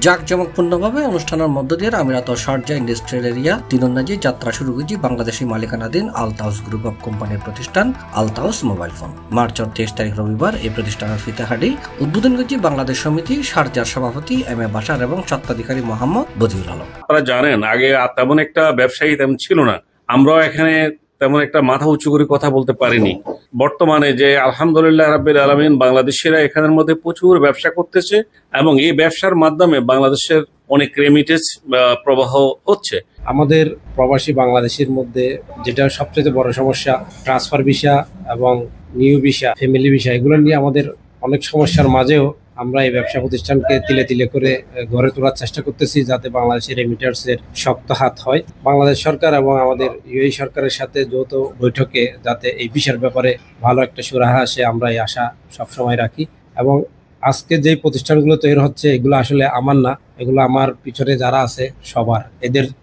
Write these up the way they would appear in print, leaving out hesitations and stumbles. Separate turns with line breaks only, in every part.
জাঁকজমকপূর্ণভাবে অনুষ্ঠানের মধ্য দিয়ে আমিরাত শারজা ইন্ডাস্ট্রিয়াল এরিয়া তিনন্দাজি যাত্রা শুরু করেছি বাংলাদেশি মালিকানাধীন আলতাউস গ্রুপ অব কোম্পানির প্রতিষ্ঠান আলতাউস মোবাইল ফোন। মার্চের 23 তারিখ রবিবার এই প্রতিষ্ঠানের ফিতাহাটি উদ্বোধন করেছি বাংলাদেশ সমিতি শারজার সভাপতি এম এ বাশার এবং স্বত্বাধিকারী মোহাম্মদ বদিউল আলম।
আপনারা জানেন আগে তেমন একটা ব্যবসায়ী তেমন ছিল না, আমরাও এখানে তেমন একটা মাথা উঁচু করে কথা বলতে পারিনি। বর্তমানে যে আলহামদুলিল্লাহ রাব্বিল আলামিন বাংলাদেশিরা এখানের মধ্যে প্রচুর ব্যবসা করতেছে এবং এই ব্যবসার মাধ্যমে বাংলাদেশের অনেক রেমিটেন্স প্রবাহ হচ্ছে।
আমাদের প্রবাসী বাংলাদেশের মধ্যে যেটা সবচেয়ে বড় সমস্যা ট্রান্সফার ভিসা এবং নিউ ভিসা, ফ্যামিলি ভিসা, এগুলো নিয়ে আমাদের অনেক সমস্যার মাঝেও আমরা এই ব্যবসা প্রতিষ্ঠানকে তিলে তিলে করে গড়ে তোলার চেষ্টা করতেছি যাতে বাংলাদেশের রেমিটার্সের শক্ত হাত হয়। বাংলাদেশ সরকার এবং আমাদের ইউএই সরকারের সাথে যৌথ বৈঠকে যাতে এই ভিসার ব্যাপারে ভালো একটা সুরাহা আসে আমরা এই আশা সবসময় রাখি। এবং আজকে যে প্রতিষ্ঠানগুলো তৈরি হচ্ছে এগুলো আসলে আমার না, এগুলো আমার পিছনে যারা আছে সবার,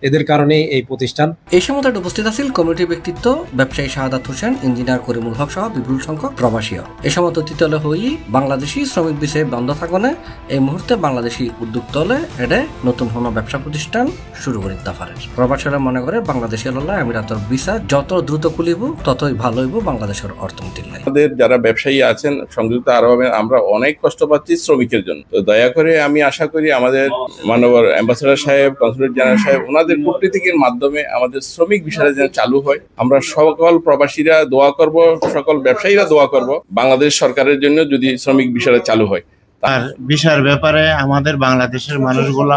এদের কারণেই এই প্রতিষ্ঠান।
এই সময় উপস্থিত আছেন কমিটির ব্যক্তিত্ব ব্যবসায়ী শাহাদাত হোসেন, ইঞ্জিনিয়ার করিমুল হক সহ বিপুল সংখ্যক প্রবাসী। এই সময় অতিথিতলে হই বাংলাদেশি শ্রমিক বিষয়ে বন্ধ থাকনে এই মুহূর্তে বাংলাদেশি উদ্যোগ তলে এডে নতুন কোনো ব্যবসা প্রতিষ্ঠান শুরু করে দিতে পারে। প্রবাসীরা মনে করে বাংলাদেশি হল্লা আমিরাতের ভিসা যত দ্রুত খুলিব ততই ভালো হইব বাংলাদেশের অর্থনীতির লাই।
আমাদের যারা ব্যবসায়ী আছেন সংযুক্ত আরবে আমরা অনেক কষ্ট পাচ্ছি শ্রমিকের জন্য। তো দয়া করে আমি আশা করি আমাদের মাননীয় অ্যাম্বাসেডর সাহেব, কনসুলেট জেনারেল সাহেব ওনাদের কূটনীতির মাধ্যমে আমাদের শ্রমিক বিষয়টা যেন চালু হয়। আমরা সকল প্রবাসীরা দোয়া করব, সকল ব্যবসায়ীরা দোয়া করব বাংলাদেশ সরকারের জন্য যদি শ্রমিক বিষয়টা চালু হয়।
আর ভিসার ব্যাপারে আমাদের বাংলাদেশের মানুষগুলা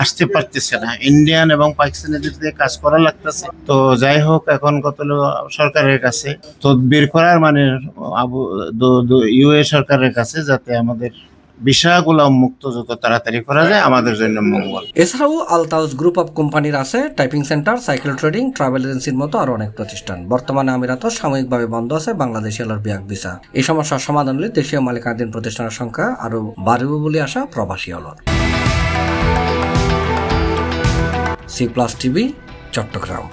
আসতে পারতেছে না, ইন্ডিয়ান এবং পাকিস্তানিদের দিয়ে কাজ করা লাগতেছে। তো যাই হোক, এখন কত সরকারের কাছে তদবির করার মানে ইউএ সরকারের কাছে যাতে আমাদের বিষয়গুলো মুক্ত যত তাড়াতাড়ি করা যায় আমাদের জন্য মঙ্গল।
এছাড়াও আলতাউস গ্রুপ অব কোম্পানির আছে typing centre, cycle trading, travel এজেন্সির মতো আরো অনেক প্রতিষ্ঠান। বর্তমানে আমিরাত সাময়িকভাবে বন্ধ আছে বাংলাদেশি এলার বিয়াক ভিসা। এই সমস্যার সমাধান হলে দেশীয় মালিকানাধীন প্রতিষ্ঠানের সংখ্যা আরো বাড়বে বলে আশা প্রবাসী হল। C+ TV, Chittagong.